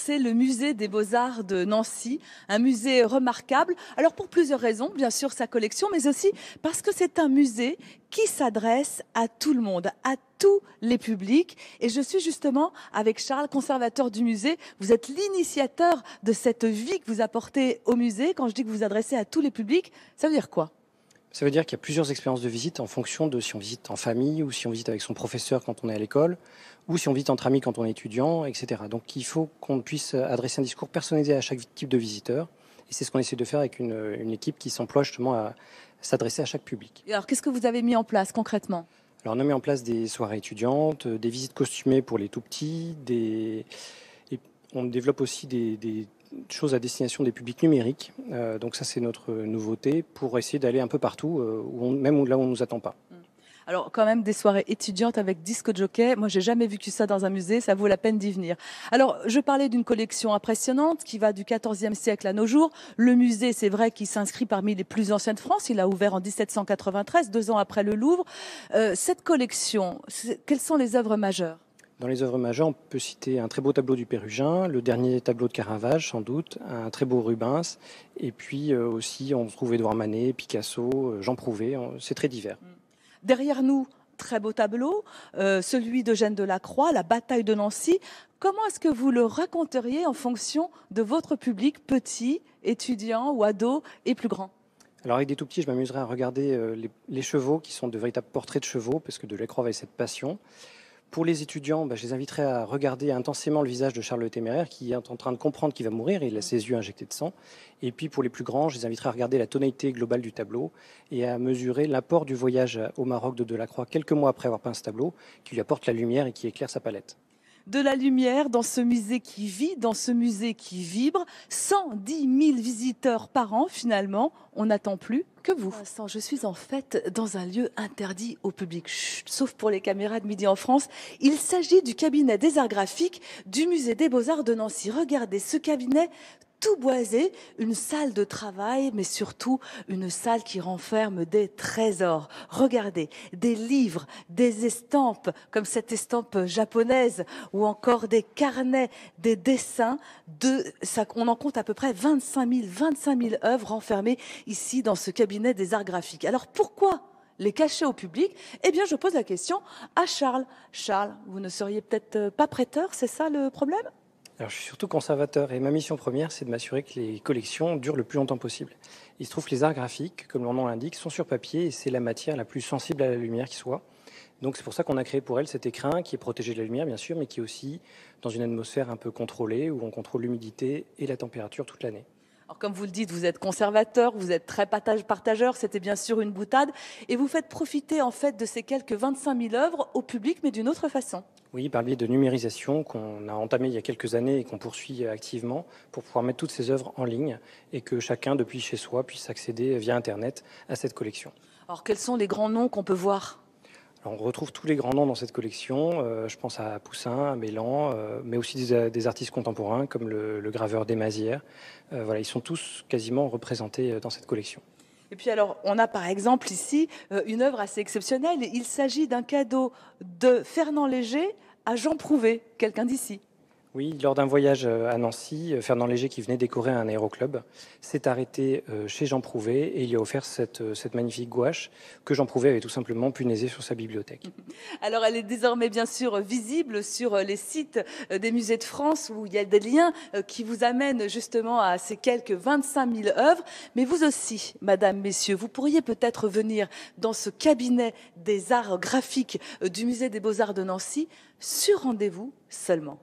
c'est le musée des Beaux-Arts de Nancy, un musée remarquable. Alors pour plusieurs raisons, bien sûr sa collection, mais aussi parce que c'est un musée qui s'adresse à tout le monde, à tous les publics. Et je suis justement avec Charles, conservateur du musée. Vous êtes l'initiateur de cette vie que vous apportez au musée. Quand je dis que vous vous adressez à tous les publics, ça veut dire quoi? Ça veut dire qu'il y a plusieurs expériences de visite en fonction de si on visite en famille ou si on visite avec son professeur quand on est à l'école ou si on visite entre amis quand on est étudiant, etc. Donc il faut qu'on puisse adresser un discours personnalisé à chaque type de visiteur. Et c'est ce qu'on essaie de faire avec une équipe qui s'emploie justement à s'adresser à chaque public. Et alors qu'est-ce que vous avez mis en place concrètement? Alors on a mis en place des soirées étudiantes, des visites costumées pour les tout petits, et on développe aussi des choses à destination des publics numériques. Donc ça, c'est notre nouveauté pour essayer d'aller un peu partout, même là où on ne nous attend pas. Alors quand même des soirées étudiantes avec disque jockey. Moi, j'ai jamais vécu ça dans un musée. Ça vaut la peine d'y venir. Alors, je parlais d'une collection impressionnante qui va du XIVe siècle à nos jours. Le musée, c'est vrai qu'il s'inscrit parmi les plus anciens de France. Il a ouvert en 1793, 2 ans après le Louvre. Cette collection, quelles sont les œuvres majeures? Dans les œuvres majeures, on peut citer un très beau tableau du Pérugin, le dernier tableau de Caravage sans doute, un très beau Rubens, et puis aussi on trouve Édouard Manet, Picasso, Jean Prouvé, c'est très divers. Derrière nous, très beau tableau, celui d'Eugène Delacroix, la bataille de Nancy. Comment est-ce que vous le raconteriez en fonction de votre public, petit, étudiant ou ado et plus grand? Alors avec des tout petits, je m'amuserais à regarder les chevaux qui sont de véritables portraits de chevaux, parce que Delacroix avait cette passion. Pour les étudiants, je les inviterai à regarder intensément le visage de Charles le Téméraire qui est en train de comprendre qu'il va mourir, il a ses yeux injectés de sang. Et puis pour les plus grands, je les inviterai à regarder la tonalité globale du tableau et à mesurer l'apport du voyage au Maroc de Delacroix quelques mois après avoir peint ce tableau, qui lui apporte la lumière et qui éclaire sa palette. De la lumière dans ce musée qui vit, dans ce musée qui vibre. 110 000 visiteurs par an, finalement. On n'attend plus que vous. Je suis en fait dans un lieu interdit au public, chut, sauf pour les caméras de Midi en France. Il s'agit du cabinet des arts graphiques du musée des Beaux-Arts de Nancy. Regardez ce cabinet tout boisé, une salle de travail, mais surtout une salle qui renferme des trésors. Regardez, des livres, des estampes, comme cette estampe japonaise, ou encore des carnets, des dessins. On en compte à peu près 25 000 œuvres renfermées ici dans ce cabinet des arts graphiques. Alors pourquoi les cacher au public? Eh bien, je pose la question à Charles. Charles, vous ne seriez peut-être pas prêteur, c'est ça le problème? Alors, je suis surtout conservateur et ma mission première, c'est de m'assurer que les collections durent le plus longtemps possible. Il se trouve que les arts graphiques, comme leur nom l'indique, sont sur papier et c'est la matière la plus sensible à la lumière qui soit. Donc c'est pour ça qu'on a créé pour elle cet écrin qui est protégé de la lumière, bien sûr, mais qui est aussi dans une atmosphère un peu contrôlée où on contrôle l'humidité et la température toute l'année. Alors comme vous le dites, vous êtes conservateur, vous êtes très partageur, c'était bien sûr une boutade, et vous faites profiter en fait de ces quelques 25 000 œuvres au public, mais d'une autre façon. Oui, par le biais de numérisation qu'on a entamé il y a quelques années et qu'on poursuit activement pour pouvoir mettre toutes ces œuvres en ligne et que chacun, depuis chez soi, puisse accéder via Internet à cette collection. Alors quels sont les grands noms qu'on peut voir? Alors, on retrouve tous les grands noms dans cette collection. Je pense à Poussin, à Mélan, mais aussi des artistes contemporains comme le graveur Desmazières. Voilà, ils sont tous quasiment représentés dans cette collection. Et puis alors, on a par exemple ici une œuvre assez exceptionnelle. Il s'agit d'un cadeau de Fernand Léger à Jean Prouvé, quelqu'un d'ici. Oui, lors d'un voyage à Nancy, Fernand Léger, qui venait décorer un aéroclub, s'est arrêté chez Jean Prouvé et il lui a offert cette magnifique gouache que Jean Prouvé avait tout simplement punaisée sur sa bibliothèque. Alors elle est désormais bien sûr visible sur les sites des musées de France où il y a des liens qui vous amènent justement à ces quelques 25 000 œuvres. Mais vous aussi, madame, messieurs, vous pourriez peut-être venir dans ce cabinet des arts graphiques du musée des Beaux-Arts de Nancy sur rendez-vous seulement.